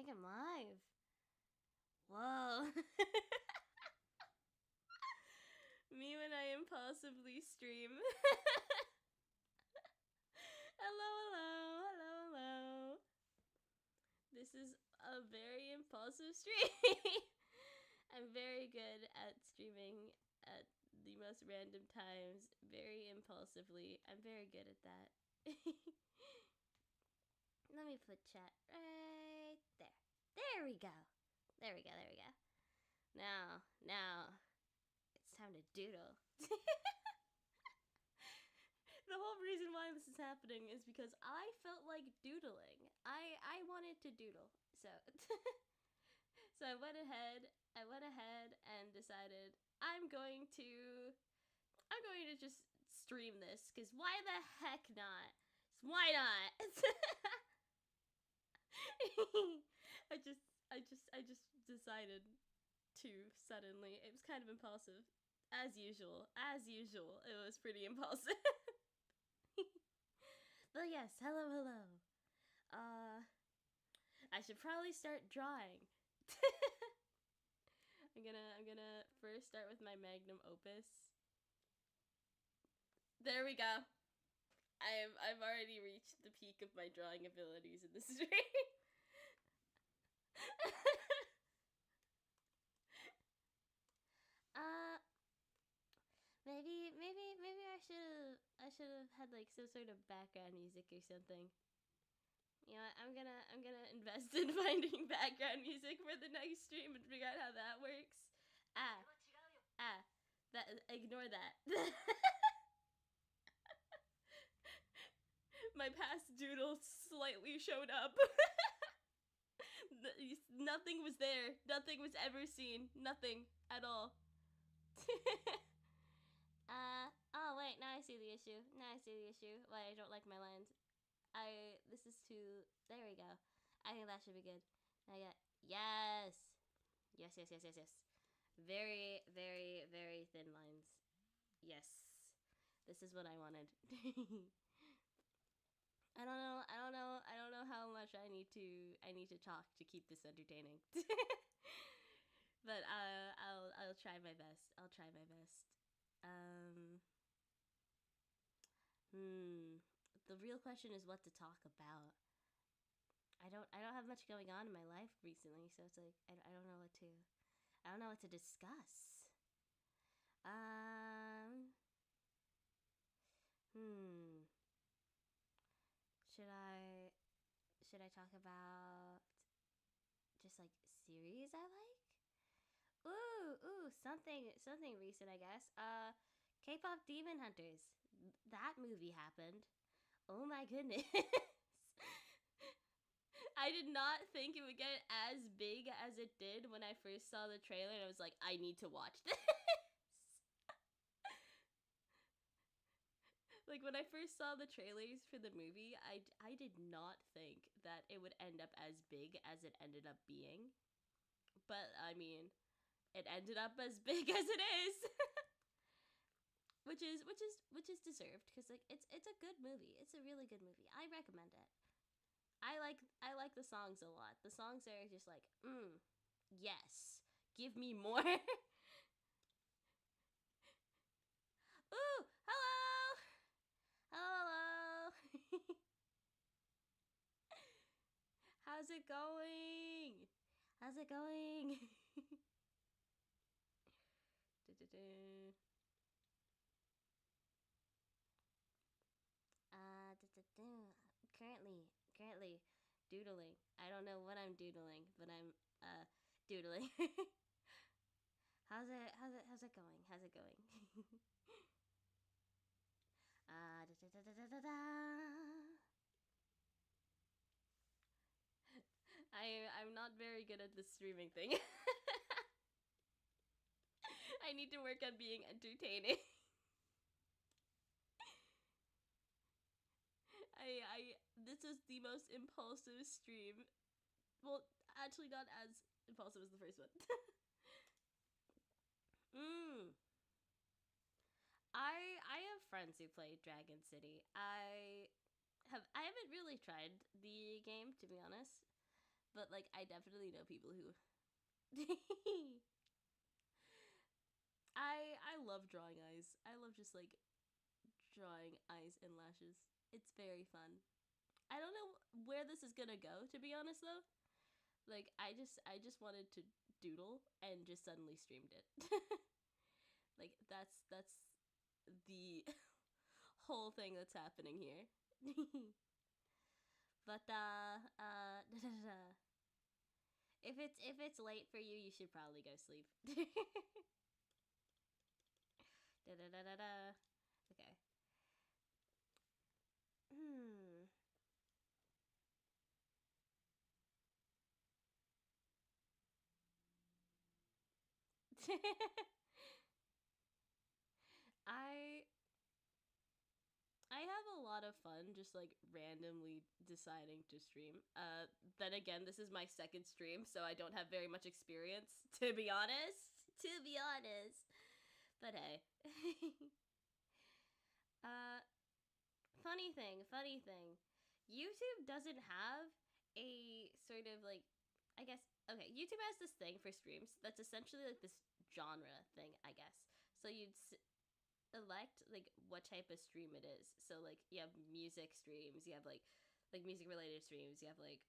think I'm live. Whoa. Me when I impulsively stream. Hello. This is a very impulsive stream. I'm very good at streaming at the most random times, very impulsively. I'm very good at that. Let me put chat right there. There we go. Now, it's time to doodle. The whole reason why this is happening is because I felt like doodling. I wanted to doodle. So so I went ahead and decided I'm going to just stream this, cuz why the heck not? Why not? I just decided to suddenly. It was kind of impulsive. As usual. It was pretty impulsive. But yes, hello. I should probably start drawing. I'm gonna first start with my magnum opus. There we go. I've already reached the peak of my drawing abilities in this stream. Maybe I should have had like some sort of background music or something. You know what, I'm gonna invest in finding background music for the next stream and figure out how that works. Ignore that. My past doodle slightly showed up. Nothing was there. Nothing was ever seen. Nothing at all. Oh wait, now I see the issue. Why I don't like my lines. This is too, there we go. I think that should be good. I got, yes. Very, very, very thin lines. Yes. This is what I wanted. I don't know how much I need to talk to keep this entertaining. But I'll try my best. The real question is what to talk about. I don't have much going on in my life recently, so it's like I don't know what to discuss. Should I talk about just like series I like? Ooh, something recent, I guess. K-pop Demon Hunters. That movie happened. Oh my goodness. I did not think it would get as big as it did when I first saw the trailer, and I was like, I need to watch this. Like, when I first saw the trailers for the movie, I did not think that it would end up as big as it ended up being. But, I mean, it ended up as big as it is. which is deserved, because like it's a good movie. It's a really good movie. I recommend it. I like the songs a lot. The songs are just like, yes, give me more. Ooh, hello. How's it going? Currently doodling. I don't know what I'm doodling, but I'm doodling. How's it going? I'm not very good at the streaming thing. I need to work on being entertaining. This is the most impulsive stream. Well, actually not as impulsive as the first one. I have friends who play Dragon City. I haven't really tried the game, to be honest, But like, I definitely know people who. I love drawing eyes. I love just like drawing eyes and lashes. It's very fun. I don't know where this is gonna go, to be honest though. Like, I just wanted to doodle and just suddenly streamed it. Like, that's the whole thing that's happening here. But if it's late for you, you should probably go sleep. Da da da da da. Okay. I I have a lot of fun just like randomly deciding to stream. Then again, this is my second stream, so I don't have very much experience, to be honest. To be honest. But hey. uh funny thing. YouTube doesn't have a sort of like, I guess, okay, YouTube has this thing for streams that's essentially like this genre thing, I guess. So you'd elect like what type of stream it is. So like you have music streams, you have like music related streams, you have like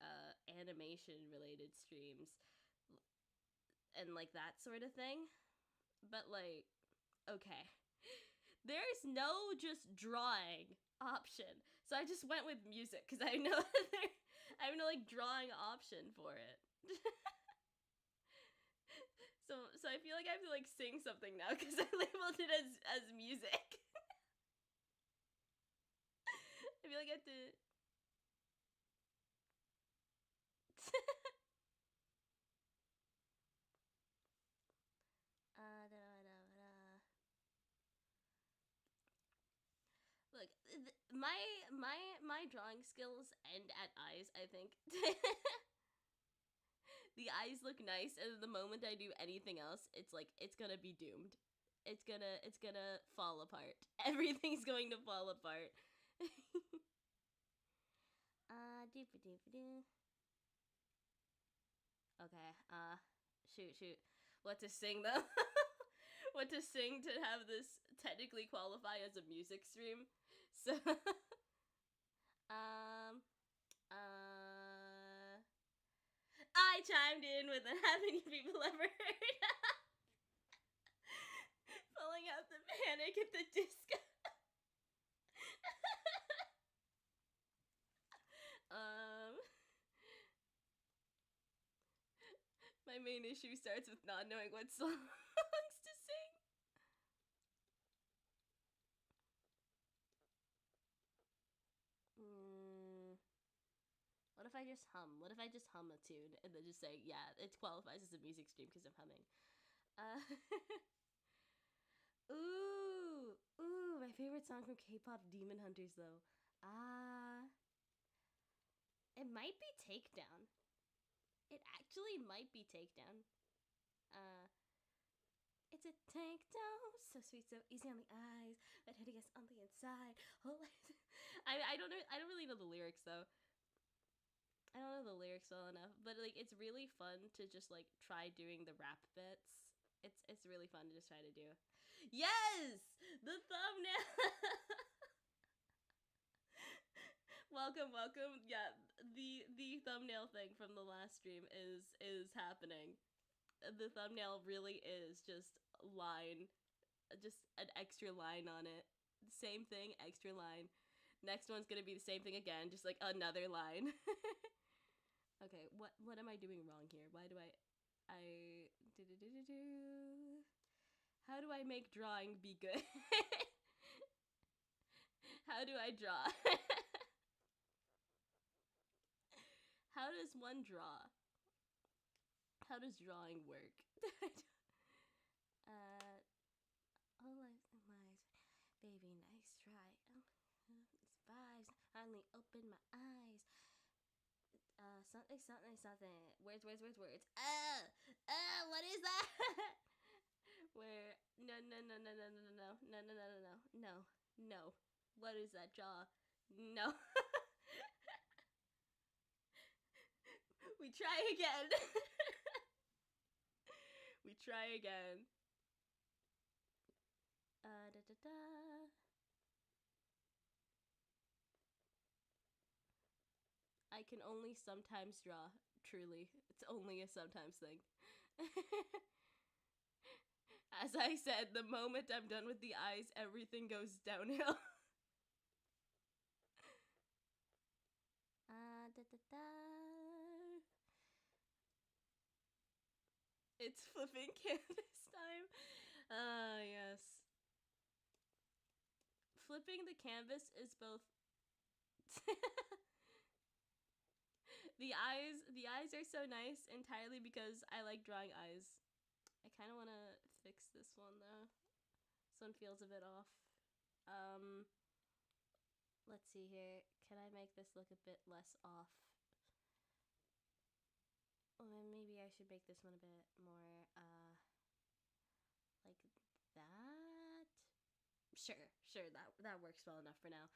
animation related streams and like that sort of thing. But like, okay, there's no just drawing option. So I just went with music because I know I have no like drawing option for it. So I feel like I have to like sing something now because I labeled it as music. I feel like I have to. Da, da, da. Look, my drawing skills end at eyes, I think. The eyes look nice, and the moment I do anything else, it's like it's gonna be doomed. It's gonna fall apart. Everything's going to fall apart. Doop-a-doop-a-doo. Okay, shoot. What to sing though? What to sing to have this technically qualify as a music stream? So, I chimed in with how many people ever heard pulling out the Panic at the Disco. My main issue starts with not knowing what songs to sing. What if I just hum? What if I just hum a tune and then just say, yeah, it qualifies as a music stream because I'm humming. Ooh, my favorite song from K-pop Demon Hunters though. It might be Takedown. It actually might be Takedown. It's a takedown, so sweet, so easy on the eyes, but hideous on the inside. Oh, I don't know. I don't really know the lyrics though. I don't know the lyrics well enough, but like it's really fun to just like try doing the rap bits. It's really fun to just try to do. Yes, the thumbnail. Welcome. Yeah, the thumbnail thing from the last stream is happening. The thumbnail really is just line, just an extra line on it. Same thing, extra line. Next one's gonna be the same thing again, just like another line. Okay, what am I doing wrong here? Why do I how do I make drawing be good? How do I draw? How does one draw? How does drawing work? All eyes, baby, nice try. It's vibes. Finally open my eyes. Something. Words. What is that? Where? No. What is that jaw? No. We try again. We try again. Da, da, da. I can only sometimes draw. Truly, it's only a sometimes thing. As I said, the moment I'm done with the eyes, everything goes downhill. Da, da, da. It's flipping canvas time. Yes. Flipping the canvas is both the eyes are so nice entirely because I like drawing eyes. I kind of want to fix this one though. This one feels a bit off. Let's see here. Can I make this look a bit less off? Well, maybe I should make this one a bit more like that. Sure, that works well enough for now.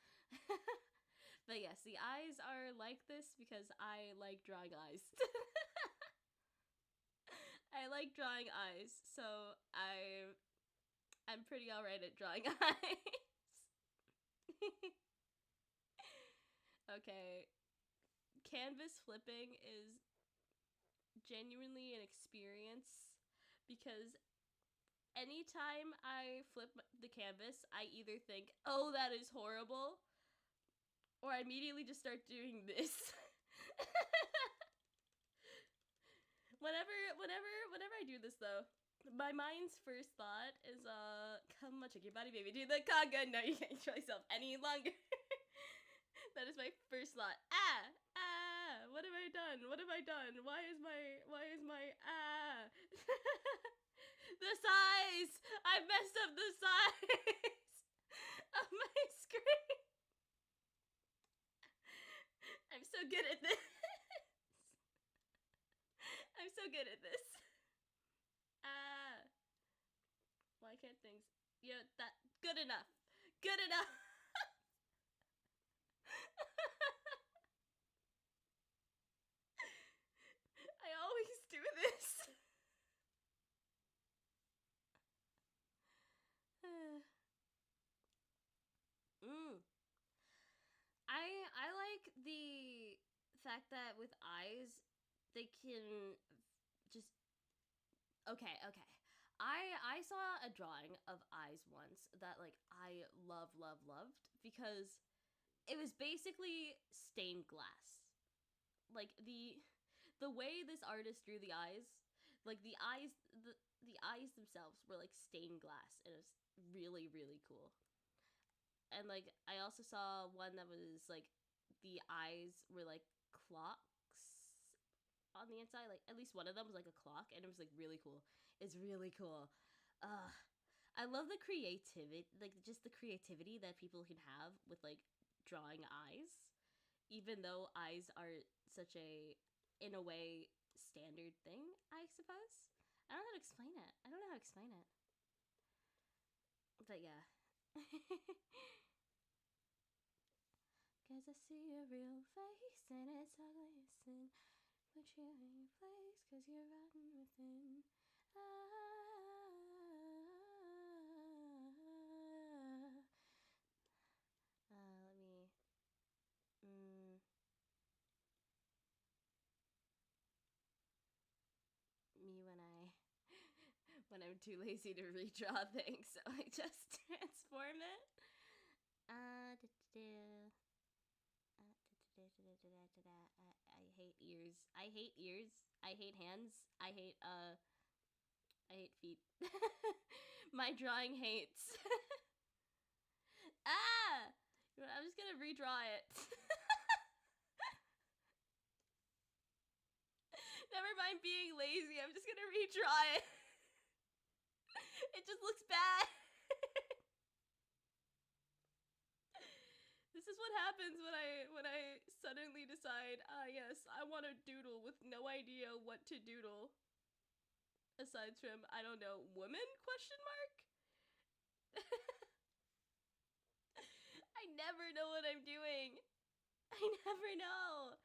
But yes, the eyes are like this because I like drawing eyes. I like drawing eyes, so I'm pretty alright at drawing eyes. Okay. Canvas flipping is genuinely an experience because anytime I flip the canvas, I either think, oh, that is horrible, or I immediately just start doing this. Whenever I do this though, my mind's first thought is, come on, check your body, baby, do the conga. No, you can't show yourself any longer. That is my first thought. What have I done? What have I done? Why is my, the size! I messed up the size of my screen. I'm so good at this. I'm so good at this. Why can't things... Yeah, that... Good enough. Good enough. I always do this. I like the fact that with eyes, they can just... Okay. I saw a drawing of eyes once that, like, I loved because it was basically stained glass. Like, the way this artist drew the eyes, like, the eyes themselves were, like, stained glass, and it was really, really cool. And, like, I also saw one that was, like, the eyes were, like, clocks on the inside. Like, at least one of them was, like, a clock, and it was, like, really cool. It's really cool. I love the creativity, like, just the creativity that people can have with, like, drawing eyes. Even though eyes are such a, in a way, standard thing, I suppose. I don't know how to explain it. But yeah. Cause I see your real face and it's ugly sin. Put you in your place cause you're rotten within. Let me... Me when I'm too lazy to redraw things, so I just transform it. I hate ears. I hate ears. I hate hands. I hate feet. My drawing hates. I'm just gonna redraw it. Never mind being lazy, I'm just gonna redraw it. It just looks bad. This is what happens when I suddenly decide, yes, I want to doodle with no idea what to doodle. Aside from, I don't know, woman? Question mark? I never know what I'm doing. I never know.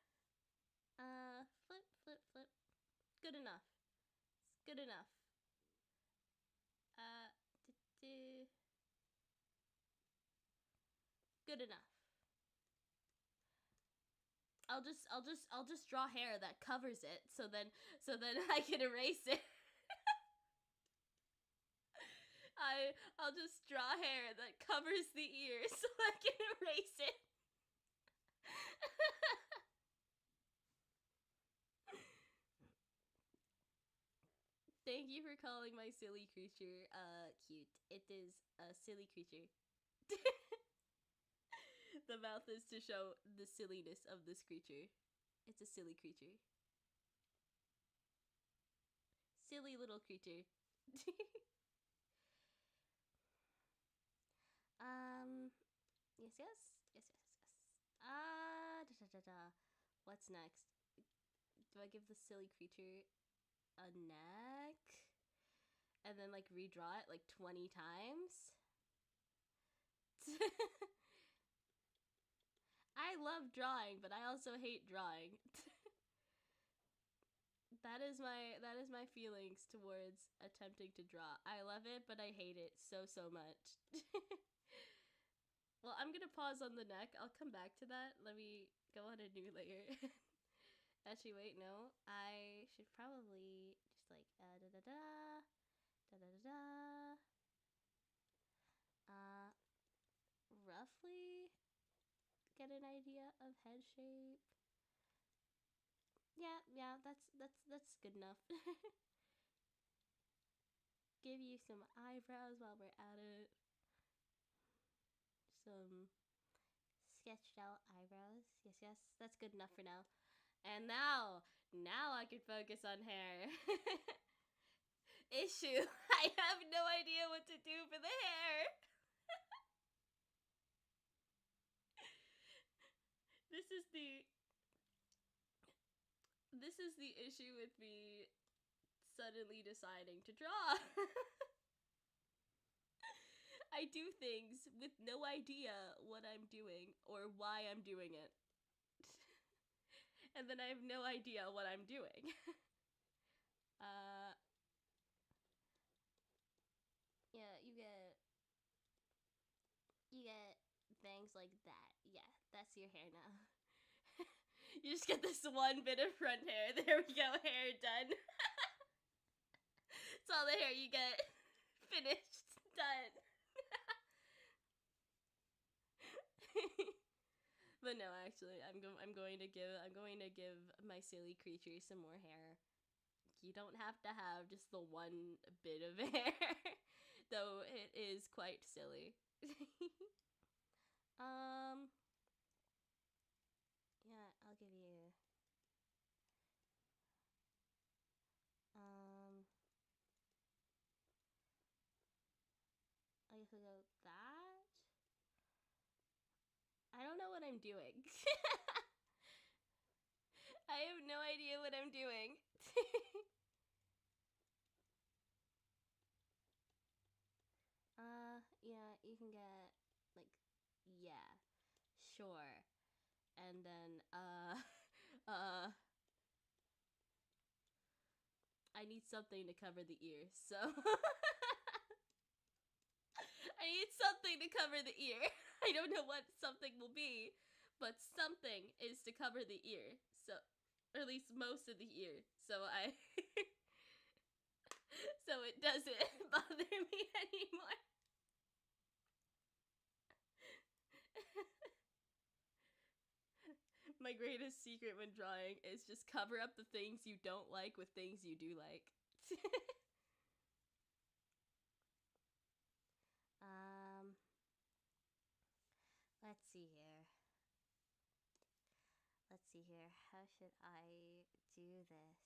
Flip. good enough. It's good enough. Good enough. I'll just draw hair that covers it, so then I can erase it. I'll just draw hair that covers the ears so I can erase it. Thank you for calling my silly creature cute. It is a silly creature. The mouth is to show the silliness of this creature. It's a silly creature. Silly little creature. Yes. What's next? Do I give the silly creature a neck? And then, like, redraw it, like, 20 times? I love drawing, but I also hate drawing. That is my feelings towards attempting to draw. I love it, but I hate it so much. Well, I'm gonna pause on the neck. I'll come back to that. Let me go on a new layer. Actually, wait, no. I should probably just like roughly get an idea of head shape. Yeah, that's good enough. Give you some eyebrows while we're at it. Some sketched out eyebrows. Yes, that's good enough for now. And now I can focus on hair. Issue. I have no idea what to do for the hair. This is the issue with me suddenly deciding to draw. I do things with no idea what I'm doing or why I'm doing it. And then I have no idea what I'm doing. Yeah, you get things like that. Yeah, that's your hair now. You just get this one bit of front hair. There we go, hair done. It's all the hair you get. Finished. Done. But no, actually, I'm going to give my silly creature some more hair. You don't have to have just the one bit of hair, though it is quite silly. Yeah, I'll give you I guess we'll go that. I don't know what I'm doing. I have no idea what I'm doing. Yeah, you can get, like, yeah, sure. And then, I need something to cover the ears, so. I need something to cover the ear. I don't know what something will be, but something is to cover the ear, so, or at least most of the ear, so so it doesn't bother me anymore. My greatest secret when drawing is just cover up the things you don't like with things you do like. Let's see here. How should I do this?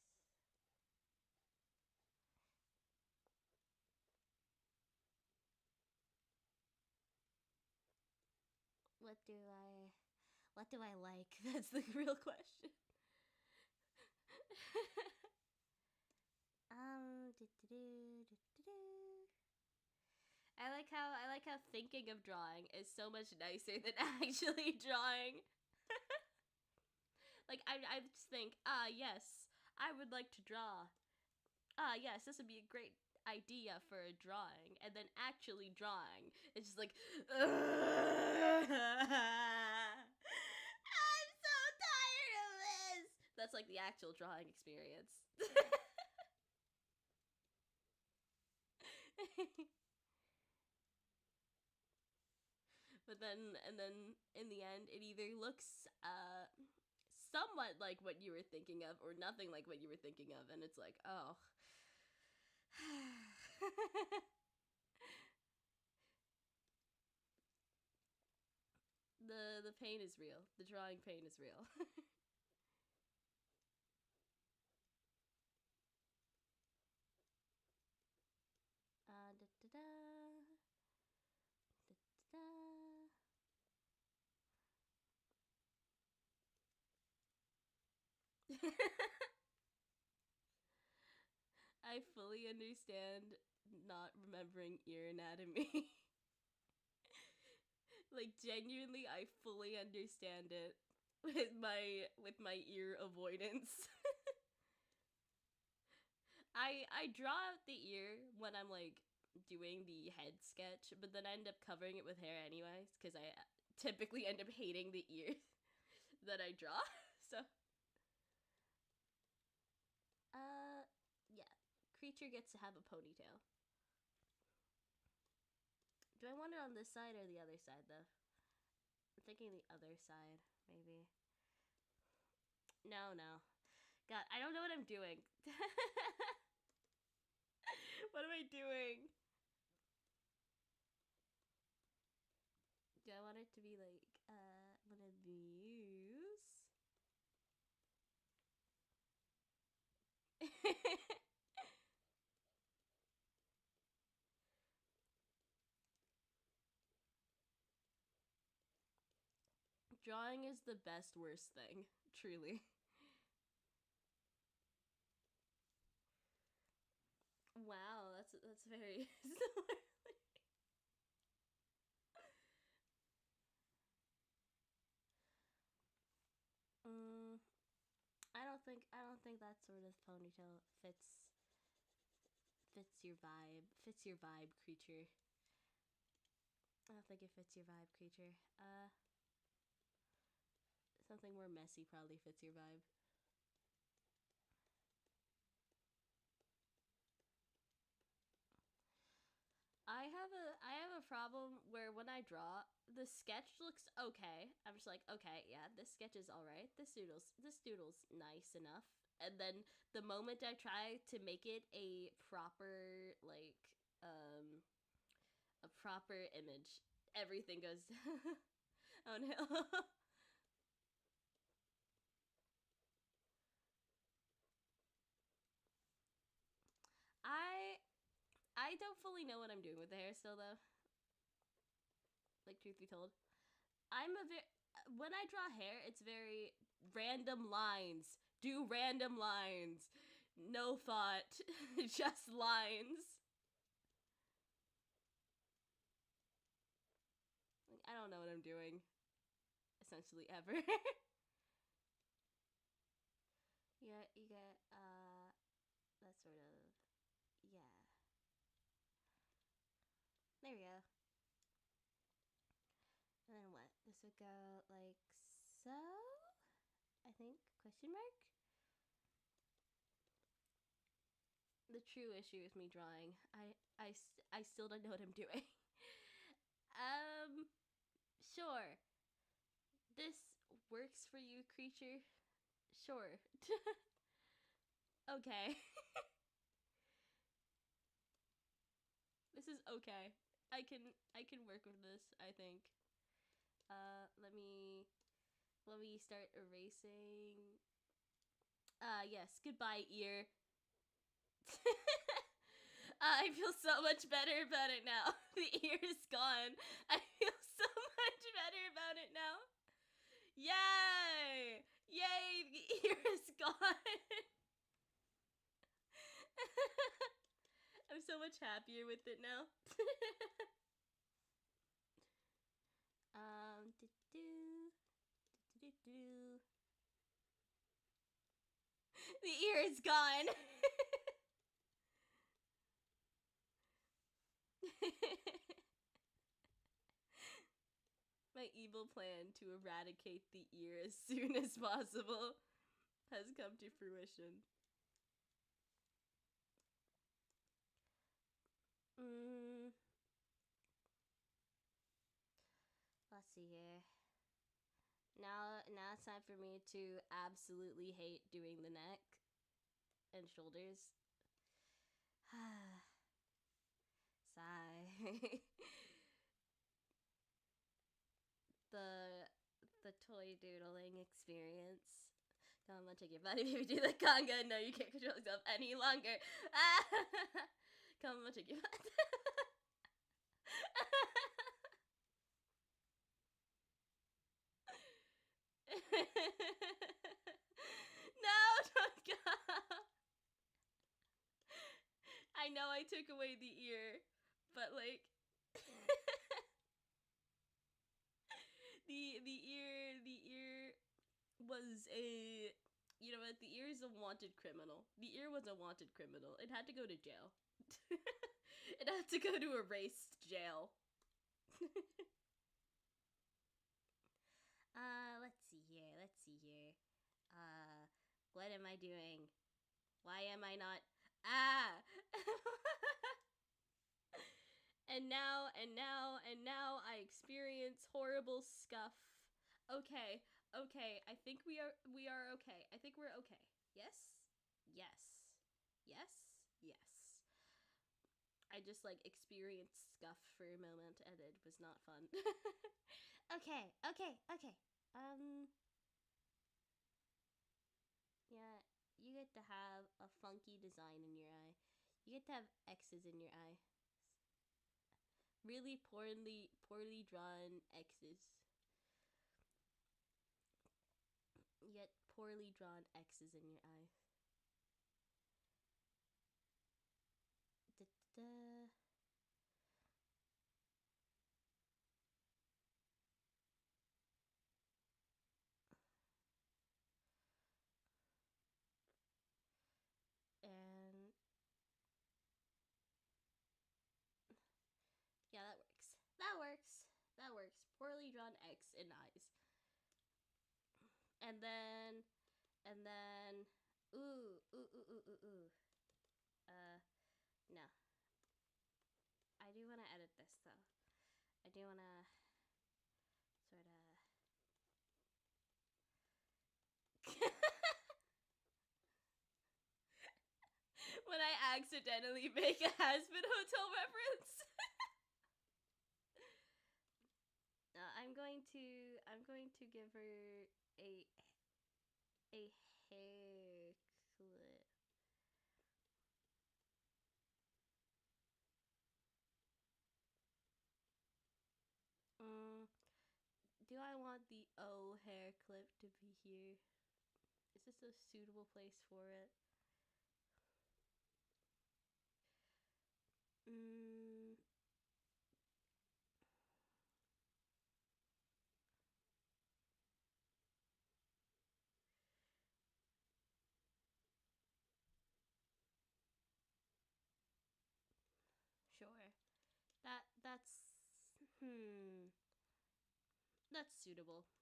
What do I like? That's the real question. I like how thinking of drawing is so much nicer than actually drawing. Like, I just think, yes, I would like to draw. Ah, yes, this would be a great idea for a drawing. And then actually drawing. It's just like, I'm so tired of this. That's like the actual drawing experience. But then, and then in the end, it either looks somewhat like what you were thinking of, or nothing like what you were thinking of, and it's like, oh. The pain is real. The drawing pain is real. Da, da, da. Da, da, da. I fully understand not remembering ear anatomy. Like, genuinely, I fully understand it with my ear avoidance. I draw out the ear when I'm like doing the head sketch, but then I end up covering it with hair anyways, because I typically end up hating the ears that I draw. So yeah. Creature gets to have a ponytail. Do I want it on this side or the other side, though? I'm thinking the other side, maybe. No. God, I don't know what I'm doing. What am I doing? Do I want it to be like, one of these? Drawing is the best worst thing, truly. Wow, that's very similar. I don't think that sort of ponytail fits your vibe. Fits your vibe, creature. I don't think it fits your vibe, creature. Something more messy probably fits your vibe. I have a problem where when I draw, the sketch looks okay. I'm just like, okay, yeah, this sketch is alright. This doodle's nice enough. And then the moment I try to make it a proper a proper image, everything goes oh no. I I don't fully know what I'm doing with the hair still though. Like, truth be told, I'm a very when I draw hair, it's very random lines. Do random lines. No thought, just lines. Like, I don't know what I'm doing, essentially ever. You get that sort of, yeah. There we go. And then what? This would go like so, I think, question mark? The true issue with me drawing, I still don't know what I'm doing. Sure. This works for you, creature? Sure. Okay. This is okay. I can work with this, I think. Let me start erasing. Yes, goodbye, ear. I feel so much better about it now. The ear is gone. I feel so much better about it now. Yay! Yay, the ear is gone. I'm so much happier with it now. Do do do do do. The ear is gone. My evil plan to eradicate the ear as soon as possible has come to fruition. Let's see here. Now it's time for me to absolutely hate doing the neck and shoulders. Sigh. the toy doodling experience. Come on, take your body, baby, do the conga. No, you can't control yourself any longer. Come on, take your body. No, don't go. I know I took away the ear, but like the ear was a, you know what, the ear is a wanted criminal. The ear was a wanted criminal. It had to go to jail. It had to go to erased jail. Let's see here. What am I doing? Why am I not? And now I experience horrible scuff. Okay. I think we are okay. I think we're okay. Yes. I just like experienced scuff for a moment and it was not fun. Okay. Yeah, you get to have a funky design in your eye. You get to have X's in your eye. Really poorly drawn X's. You get poorly drawn X's in your eye. Da-da-da. And yeah, that works. Poorly drawn X in eyes. And then ooh. No. I do want to edit this though. I do want to sort of when I accidentally make a Has-Been Hotel reference. I'm going to give her a hair clip. Do I want the O hair clip to be here? Is this a suitable place for it? Sure.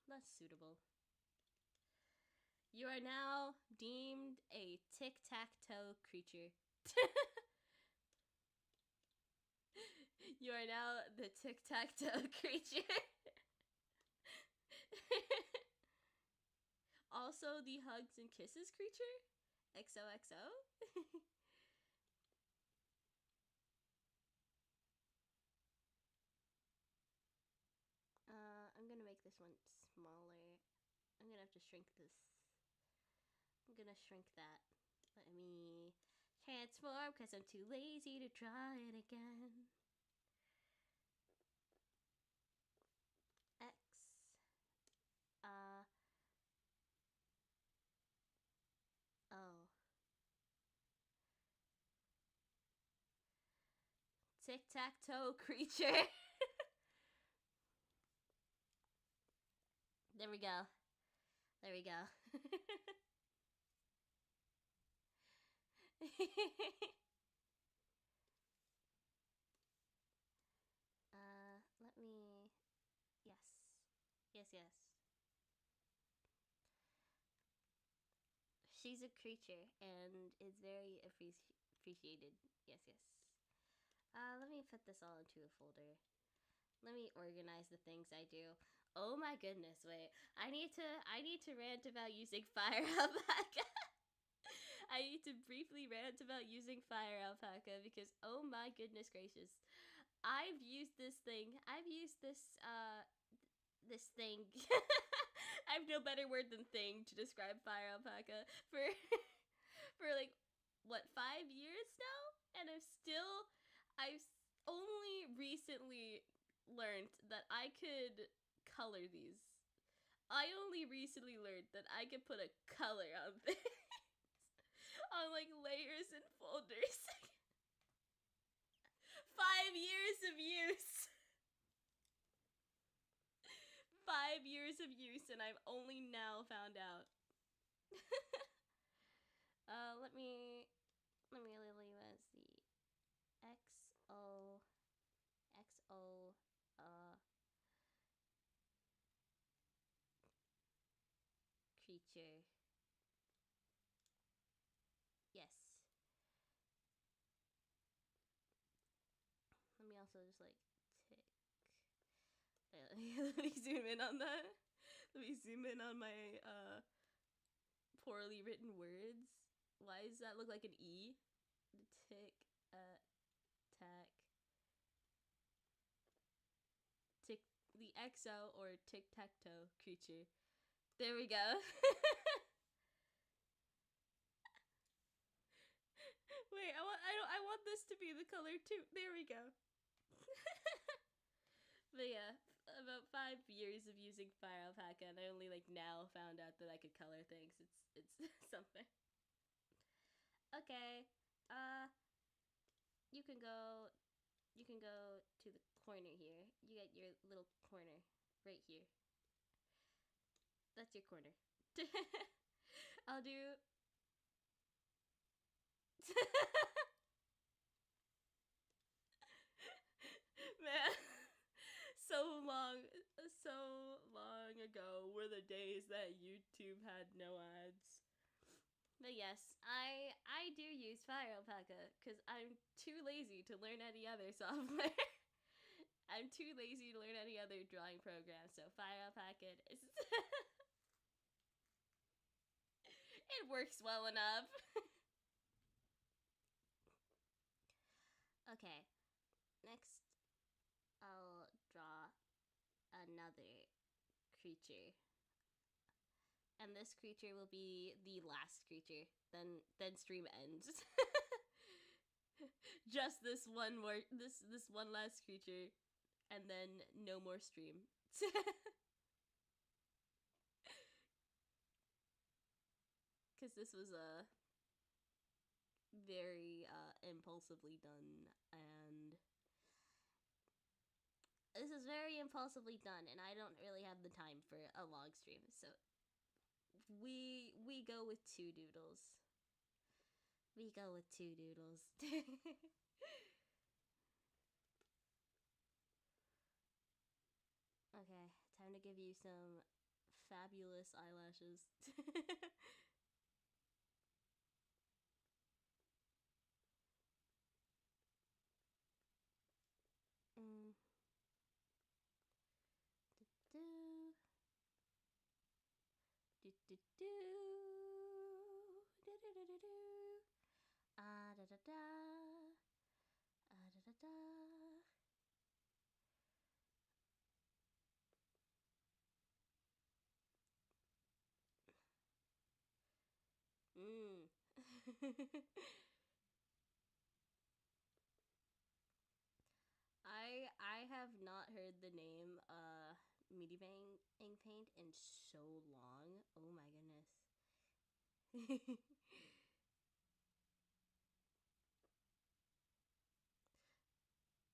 That's suitable. You are now deemed a tic-tac-toe creature. You are now the tic-tac-toe creature. Also the hugs and kisses creature? XOXO? I'm gonna make this one smaller. I'm gonna have to shrink this. I'm gonna shrink that. Let me transform because I'm too lazy to try it again. X. Oh. Tic-tac-toe creature. There we go. Let me. Yes. Yes, yes. She's a creature and is very appreciated. Yes, yes. Let me put this all into a folder. Let me organize the things I do. Oh my goodness, wait. I need to rant about using fire alpaca. I need to briefly rant about using fire alpaca because oh my goodness gracious. I've used this thing. I've used this thing. I have no better word than thing to describe fire alpaca for for like what 5 years now, and I've only recently learned that I could color these. I only recently learned that I could put a color on things on like layers and folders. 5 years of use. 5 years of use, and I've only now found out. Let me leave as the XO creature. Yes. Let me also just like tick. Let me zoom in on that. Let me zoom in on my poorly written words. Why does that look like an E? Tick tack. Tick the XO or tic tac toe creature. There we go. Wait, I want this to be the color too. There we go. But yeah, about 5 years of using fire alpaca, and I only like now found out that I could color things. It's something. Okay, you can go to the corner here. You get your little corner right here. That's your corner. I'll do. Man, so long ago were the days that YouTube had no ads. But yes, I do use Fire Alpaca because I'm too lazy to learn any other software. I'm too lazy to learn any other drawing program, so Fire Alpaca is. It works well enough. Okay, next I'll draw another creature. And this creature will be the last creature. Then stream ends. Just this one more this one last creature, and then no more stream. Because this was a very impulsively done, and this is very impulsively done, and I don't really have the time for a long stream, so we go with 2 doodles. We go with 2 doodles. Okay, time to give you some fabulous eyelashes. Mm. Do do do do do do do do do. Ah da da da. Ah da da da. Mm. I have not heard the name Meaty Bang Ink Paint in so long. Oh my goodness.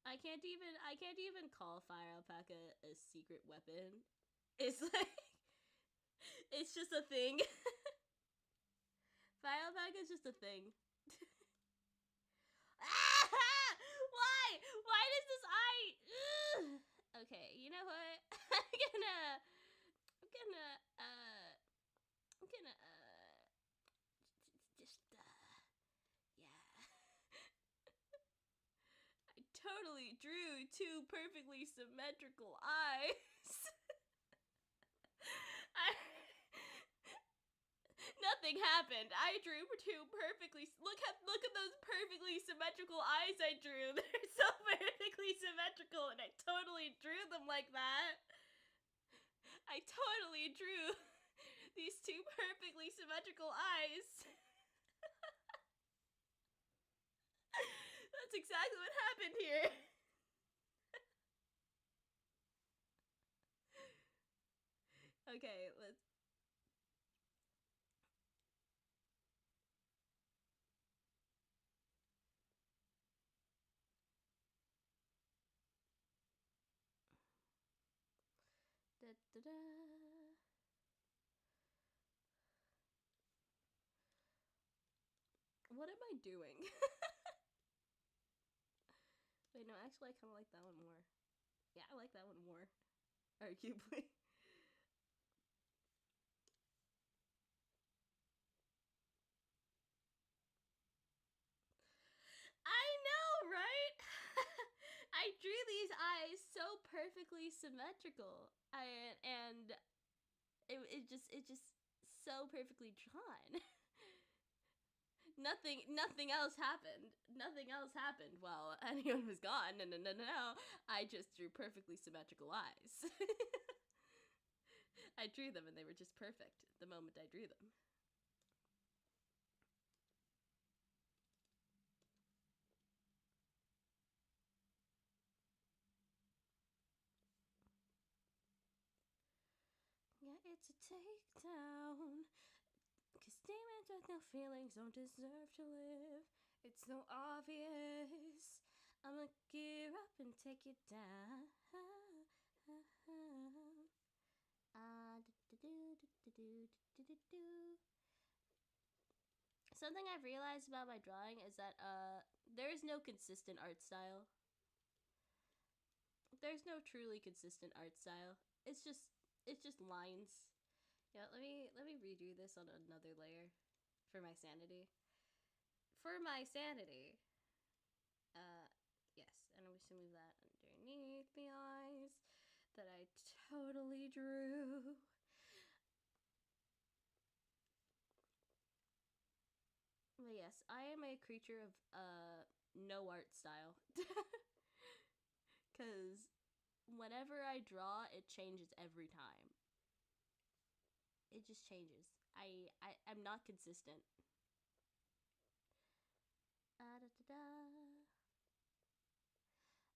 I can't even call Fire Alpaca a secret weapon. It's like it's just a thing. Fire Alpaca is just a thing. Why does this eye? Ugh. Okay, you know what? I'm gonna just yeah. I totally drew two perfectly symmetrical eyes. Nothing happened. I drew two perfectly. Look at those perfectly symmetrical eyes I drew. They're so perfectly symmetrical, and I totally drew them like that. I totally drew these two perfectly symmetrical eyes. That's exactly what happened here. Okay, let's. Da, da, da. What am I doing? Wait, no, actually, I kind of like that one more. Yeah, I like that one more. Arguably. I know, right? I drew these eyes so perfectly symmetrical. And it just so perfectly drawn. Nothing else happened. Nothing else happened while anyone was gone. No. I just drew perfectly symmetrical eyes. I drew them and they were just perfect the moment I drew them. Yeah, it's a takedown. Cause demons with no feelings don't deserve to live. It's so obvious. I'ma gear up and take you down. Something I've realized about my drawing is that there is no consistent art style. There's no truly consistent art style. It's just lines. Yeah, let me redo this on another layer for my sanity. For my sanity. Yes, and I'm just gonna move that underneath the eyes that I totally drew. But yes, I am a creature of no art style. Cause whenever I draw, it changes every time. It just changes. I'm not consistent.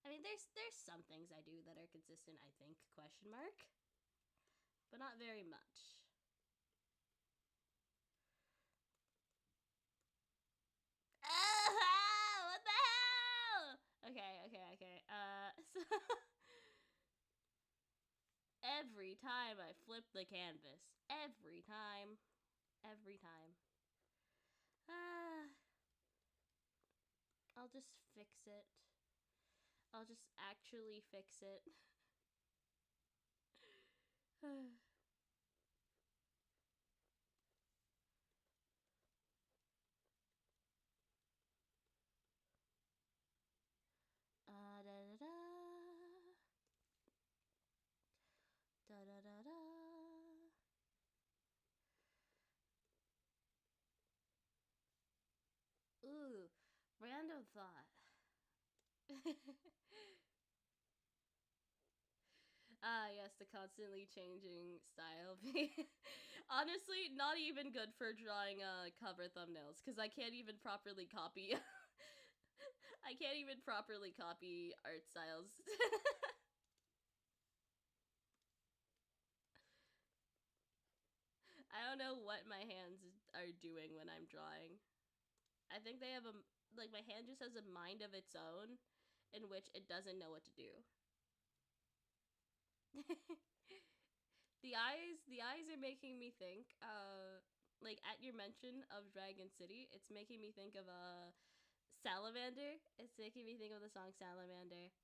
I mean, there's some things I do that are consistent, I think, question mark. But not very much. What the hell? Okay. So every time I flip the canvas, every time, I'll just fix it. I'll just actually fix it. Da da da. Da da da da. Ooh, random thought. Yes, the constantly changing style. Honestly, not even good for drawing cover thumbnails, because I can't even properly copy. I can't even properly copy art styles. I don't know what my hands are doing when I'm drawing. I think they have like, my hand just has a mind of its own in which it doesn't know what to do. The eyes are making me think, like, at your mention of Dragon City, it's making me think of Salamander. It's making me think of the song Salamander.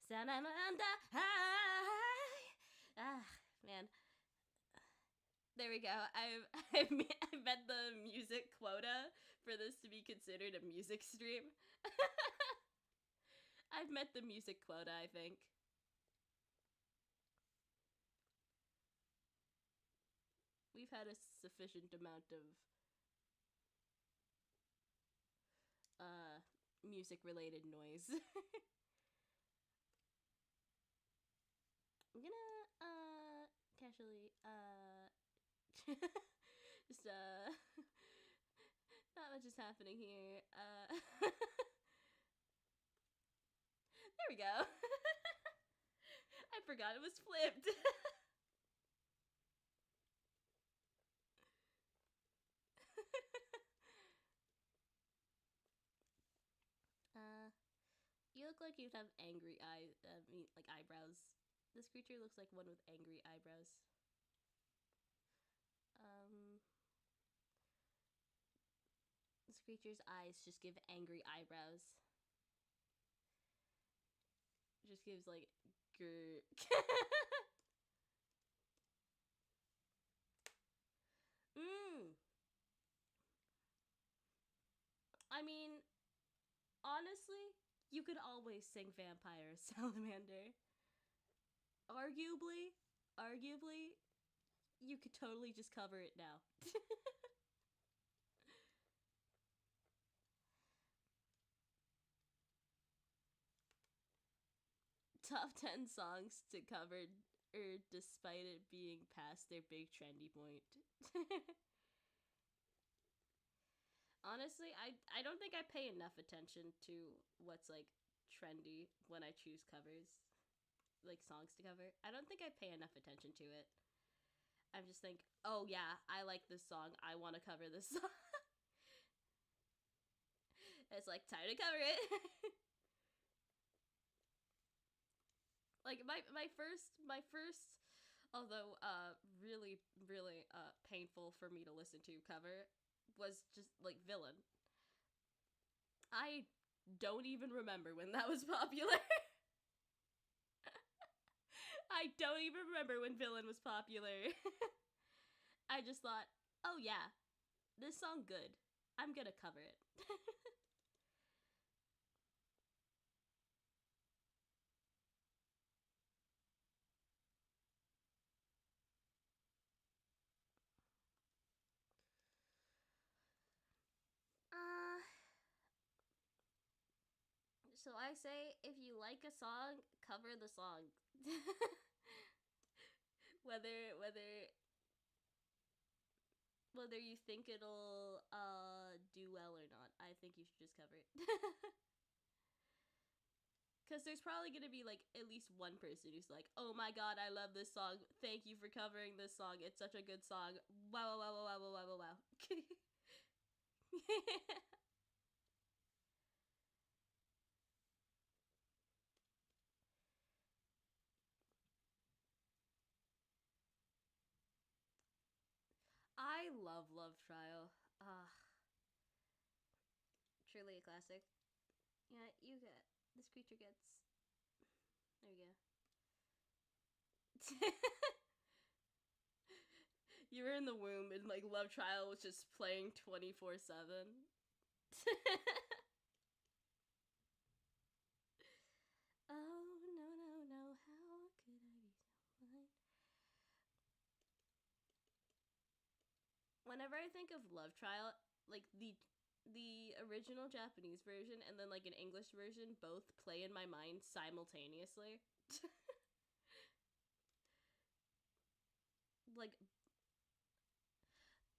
Salamander. Hi. Ah, man. There we go. I've met the music quota for this to be considered a music stream. I've met the music quota, I think. We've had a sufficient amount of music related noise. I'm gonna casually just not much is happening here. There we go. I forgot it was flipped. You look like you'd have angry eyes. Like eyebrows. This creature looks like one with angry eyebrows. This creature's eyes just give angry eyebrows. Just gives like grr. I mean, honestly, you could always sing Vampire Salamander. Arguably, you could totally just cover it now. Top 10 songs to cover, or despite it being past their big trendy point. Honestly, I don't think I pay enough attention to what's like trendy when I choose covers, like songs to cover. I don't think I pay enough attention to it. I'm just think, oh yeah, I like this song. I want to cover this song. It's like time to cover it. Like my first, although really painful for me to listen to cover was just like Villain. I don't even remember when that was popular. I don't even remember when Villain was popular. I just thought, oh yeah, this song good. I'm gonna cover it. So I say, if you like a song, cover the song. whether you think it'll do well or not, I think you should just cover it. Because there's probably gonna be like at least one person who's like, oh my god, I love this song. Thank you for covering this song. It's such a good song. Wow, wow, wow, wow, wow, wow, wow. I love Love Trial. Truly a classic. Yeah, you get this creature gets. There you go. You were in the womb and like Love Trial was just playing 24/7. Oh no, how could I be so blind? Whenever I think of Love Trial, like the original Japanese version and then like an English version both play in my mind simultaneously. Like,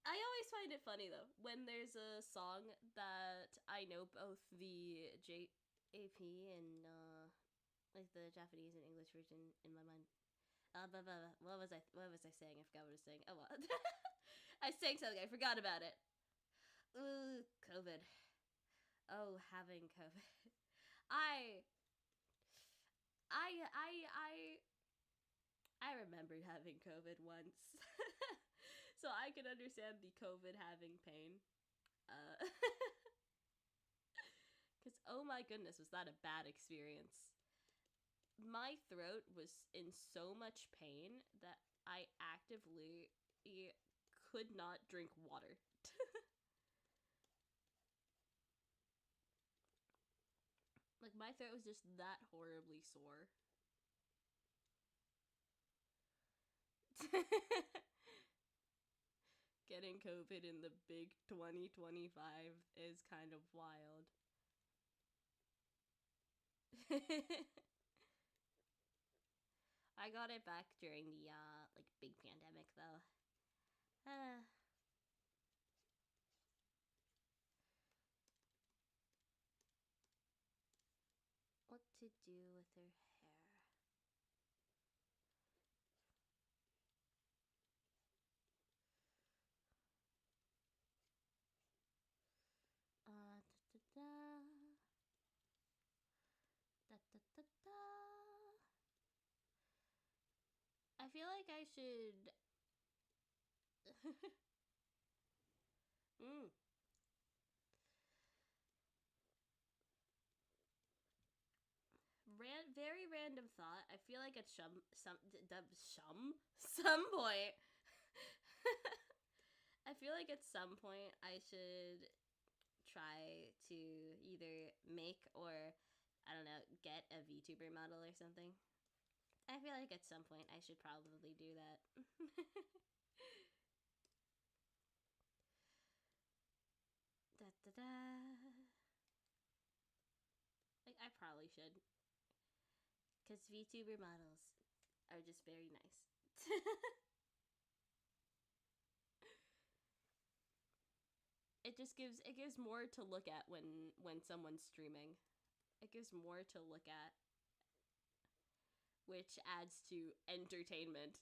I always find it funny though when there's a song that I know both the JAP and like the Japanese and English version in my mind. What was I saying? I forgot what I was saying. Oh well. I sang something, I forgot about it. Ooh, COVID. Oh, having COVID. I remember having COVID once. So I can understand the COVID having pain. Because, oh my goodness, was that a bad experience. My throat was in so much pain that I actively could not drink water. Like, my throat was just that horribly sore. Getting COVID in the big 2025 is kind of wild. I got it back during the, like, big pandemic, though. What to do with her hair? Da da da. Da da da da. I feel like I should... Very random thought. I feel like at some point I feel like at some point I should try to either make or, I don't know, get a VTuber model or something. I feel like at some point I should probably do that. Da da da. Like, I probably should. Because VTuber models are just very nice. It gives more to look at when someone's streaming. It gives more to look at, which adds to entertainment.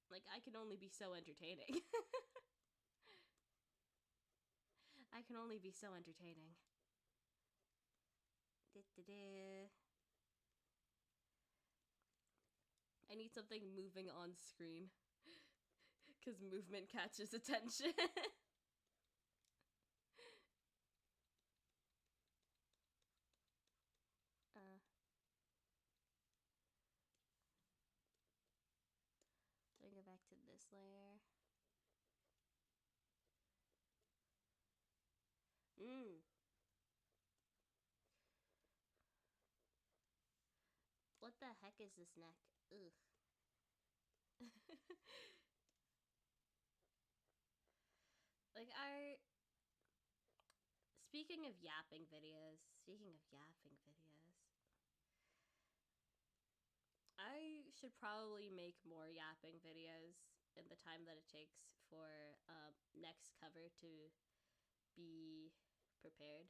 Like, I can only be so entertaining. I can only be so entertaining. I need something moving on screen. Because movement catches attention. Let me go back to this layer. What the heck is this neck? Ugh. Like, speaking of yapping videos, I should probably make more yapping videos in the time that it takes for next cover to be prepared.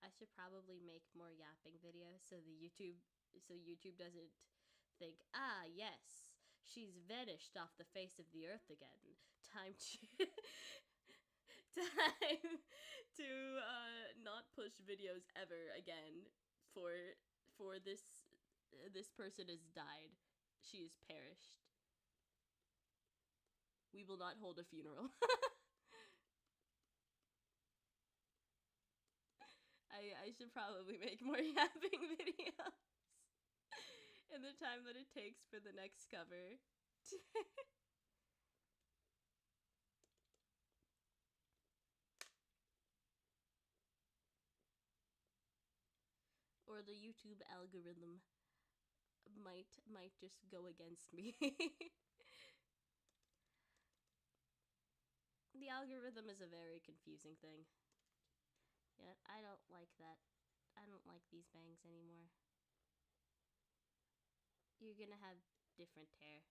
I should probably make more yapping videos so YouTube doesn't think, ah, yes, she's vanished off the face of the earth again. Time to not push videos ever again for this person has died. She has perished. We will not hold a funeral. I should probably make more yapping videos in the time that it takes for the next cover. Or the YouTube algorithm might just go against me. The algorithm is a very confusing thing. Yeah, I don't like that. I don't like these bangs anymore. You're gonna have different hair.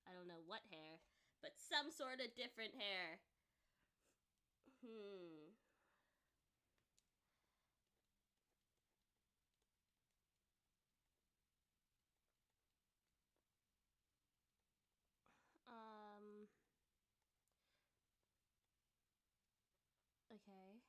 I don't know what hair, but some sort of different hair. Okay.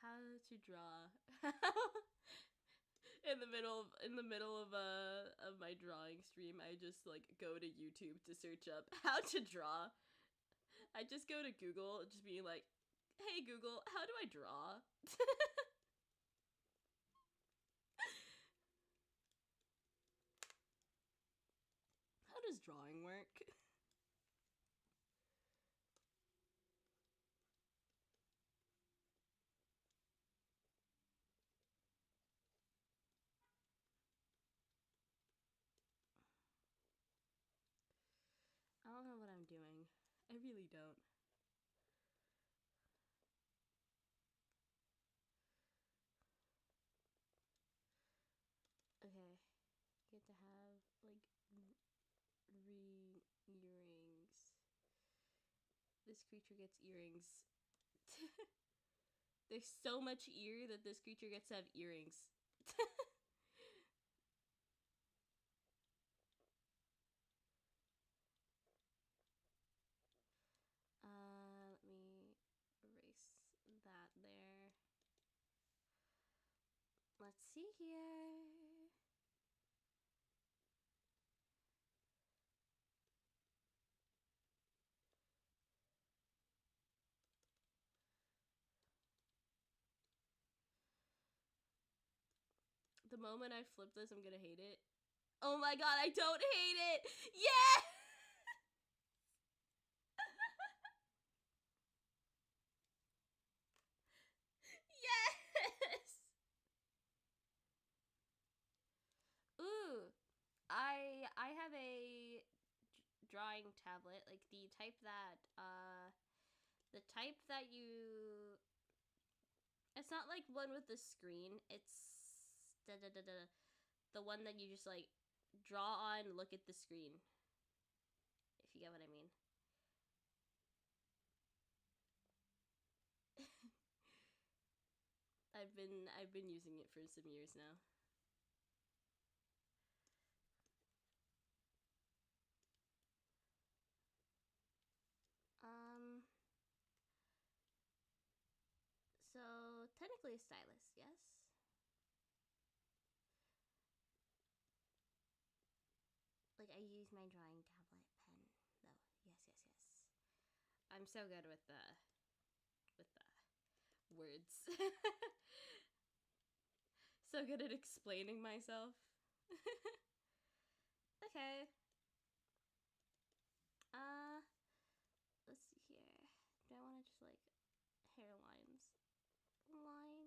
How to draw. in the middle of my drawing stream, I just like go to YouTube to search up how to draw. I just go to Google, just being like, "Hey Google, how do I draw?" How does drawing work? I don't know what I'm doing. I really don't. Okay. Get to have, like, earrings. This creature gets earrings. There's so much ear that this creature gets to have earrings. Let me erase that there. Let's see here. The moment I flip this, I'm gonna hate it. Oh my god, I don't hate it! Yeah! Yes! Ooh, I have a drawing tablet, like the type that you. It's not like one with the screen. It's the one that you just like draw on, look at the screen. If you get what I mean. I've been using it for some years now. So technically a stylus, yes? Like, I use my drawing tablet pen, though. Yes. I'm so good with the words. So good at explaining myself. Okay. Let's see here. Do I want to just, like, hairlines? Line.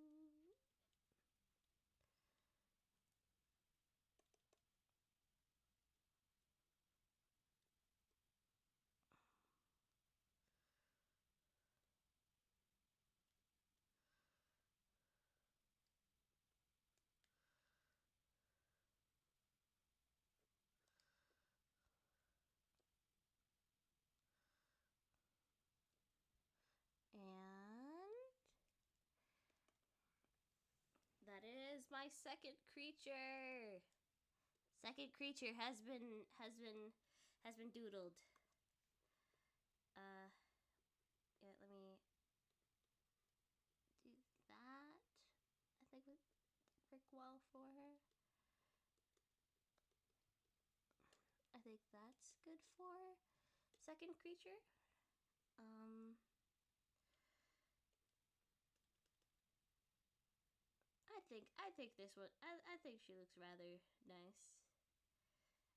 And that is my second creature. Second creature has been doodled. Yeah, let me do that. I think would work well for her. I think that's good for second creature. I think this one. I think she looks rather nice.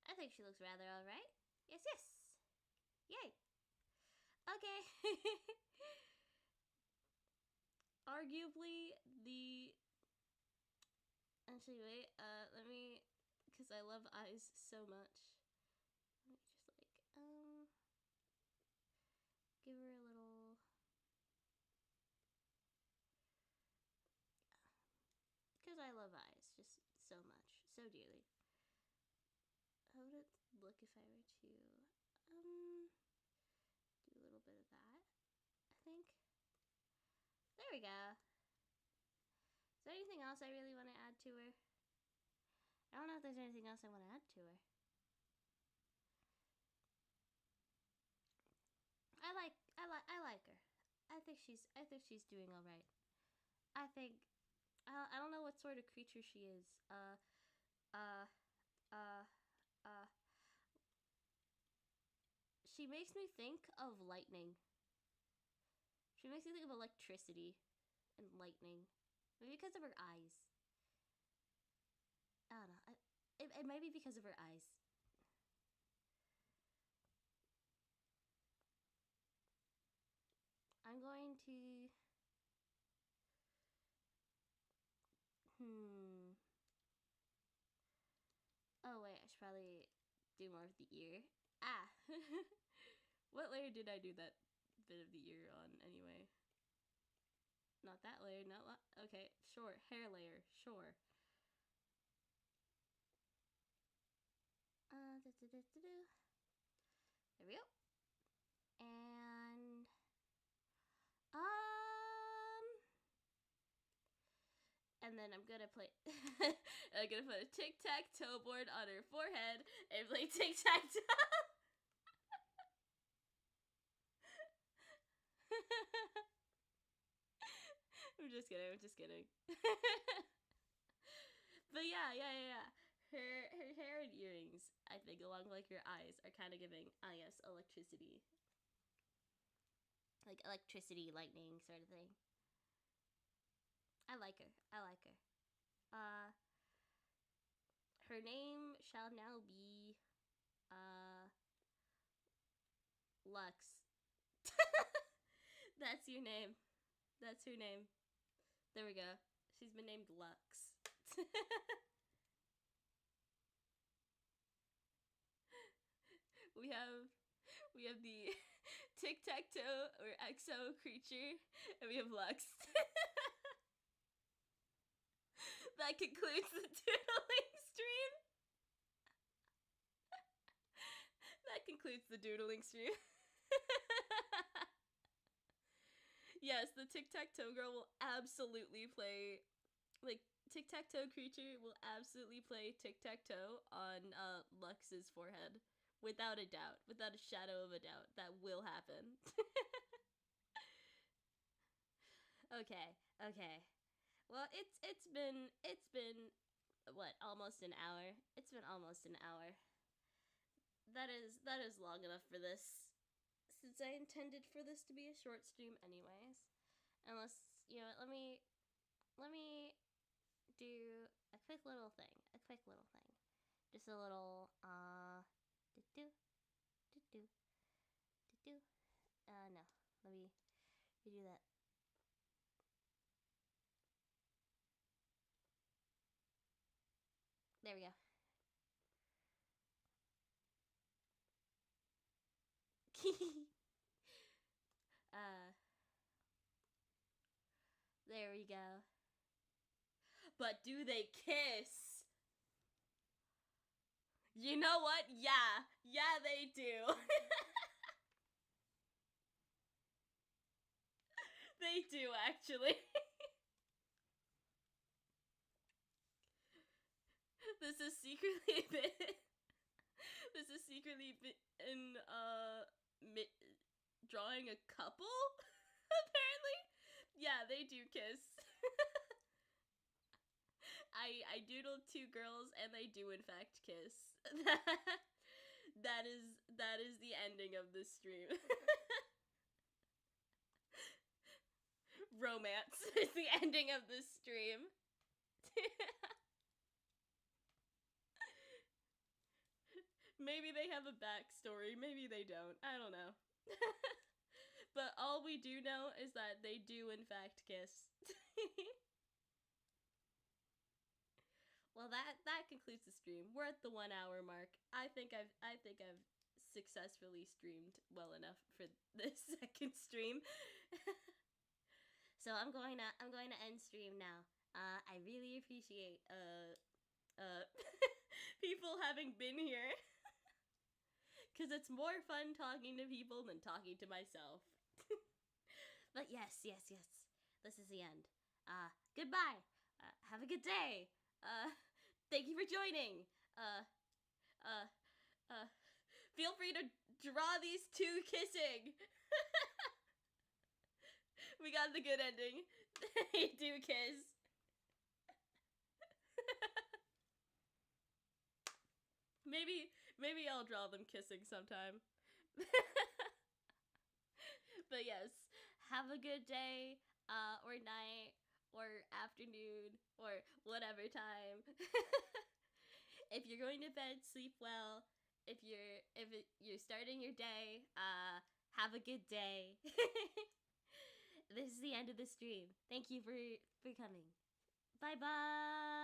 I think she looks rather all right. Yes. Yay. Okay. Arguably the. Actually, wait. Let me, because I love eyes so much. Let me just like give her a little. Because I love eyes just so much, so dearly. How would it look if I were to do a little bit of that? I think. There we go. Is there anything else I really want to add to her? I don't know if there's anything else I want to add to her. I like her. I think she's doing all right. I think I don't know what sort of creature she is. Uh uh uh she makes me think of lightning. She makes me think of electricity and lightning. Maybe because of her eyes. I don't know. It might be because of her eyes. I'm going to. Hmm. Oh, wait. I should probably do more of the ear. Ah! What layer did I do that bit of the ear on anyway? Not that layer, not okay, sure, hair layer, sure. There we go. And and then I'm gonna play I'm gonna put a tic-tac-toe board on her forehead and play tic-tac-toe. I'm just kidding. But yeah. Her hair and earrings, I think, along like her eyes, are kind of giving, I guess, electricity. Like electricity, lightning sort of thing. I like her. Her name shall now be Lux. That's your name. That's her name. There we go. She's been named Lux. we have the tic-tac-toe or exo creature, and we have Lux. That concludes the doodling stream. That concludes the doodling stream. Yes, the tic-tac-toe girl will absolutely play, like, tic-tac-toe creature will absolutely play tic-tac-toe on Lux's forehead. Without a doubt. Without a shadow of a doubt. That will happen. Okay. Well, it's been what, almost an hour? It's been almost an hour. That is long enough for this. Since I intended for this to be a short stream anyways. Unless, let me do a quick little thing. Just a little no. Let me do that. There we go. There we go. But do they kiss? You know what? Yeah, they do. They do, actually. This is secretly in drawing a couple. Apparently, yeah, they do kiss. I doodled two girls, and they do in fact kiss. That is the ending of this stream. Romance is the ending of this stream. Maybe they have a backstory, maybe they don't. I don't know. But all we do know is that they do in fact kiss. Well, that concludes the stream. We're at the 1 hour mark. I think I've successfully streamed well enough for this second stream. So I'm going to end stream now. I really appreciate people having been here. Cause it's more fun talking to people than talking to myself. But yes. This is the end. Goodbye. Have a good day. Thank you for joining. Feel free to draw these two kissing. We got the good ending. They do kiss. Maybe I'll draw them kissing sometime. But yes, have a good day, or night, or afternoon, or whatever time. If you're going to bed, sleep well. You're starting your day, have a good day. This is the end of the stream. Thank you for coming. Bye bye.